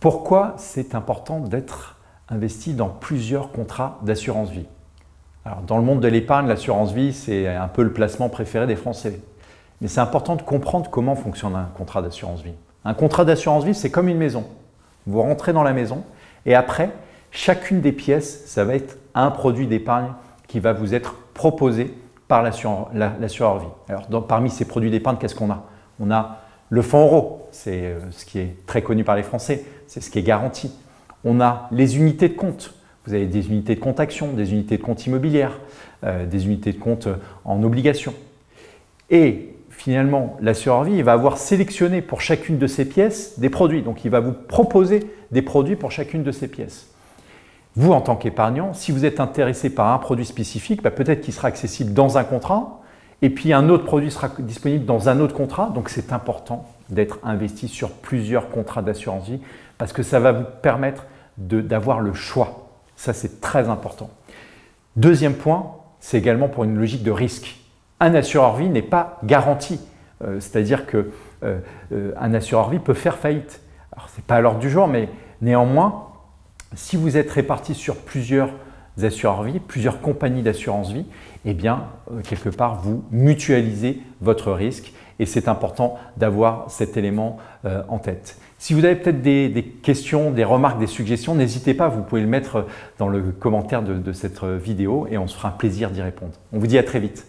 Pourquoi c'est important d'être investi dans plusieurs contrats d'assurance vie? Alors, dans le monde de l'épargne, l'assurance vie, c'est un peu le placement préféré des Français. Mais c'est important de comprendre comment fonctionne un contrat d'assurance vie. Un contrat d'assurance vie, c'est comme une maison. Vous rentrez dans la maison et après, chacune des pièces, ça va être un produit d'épargne qui va vous être proposé par l'assureur vie. Alors, parmi ces produits d'épargne, qu'est-ce qu'on a? On a le fonds euro, c'est ce qui est très connu par les Français, c'est ce qui est garanti. On a les unités de compte. Vous avez des unités de compte actions, des unités de compte immobilières, des unités de compte en obligation. Et finalement, l'assureur vie, il va avoir sélectionné pour chacune de ces pièces des produits. Donc, il va vous proposer des produits pour chacune de ces pièces. Vous, en tant qu'épargnant, si vous êtes intéressé par un produit spécifique, peut-être qu'il sera accessible dans un contrat et puis un autre produit sera disponible dans un autre contrat. Donc, c'est important d'être investi sur plusieurs contrats d'assurance vie parce que ça va vous permettre d'avoir le choix. Ça, c'est très important. Deuxième point, c'est également pour une logique de risque. Un assureur vie n'est pas garanti. C'est-à-dire qu'un assureur vie peut faire faillite. Alors, ce n'est pas à l'ordre du jour, mais néanmoins, si vous êtes réparti sur plusieurs assureurs vie, plusieurs compagnies d'assurance vie, eh bien, quelque part, vous mutualisez votre risque et c'est important d'avoir cet élément en tête. Si vous avez peut-être des questions, des remarques, des suggestions, n'hésitez pas, vous pouvez le mettre dans le commentaire de cette vidéo et on se fera un plaisir d'y répondre. On vous dit à très vite.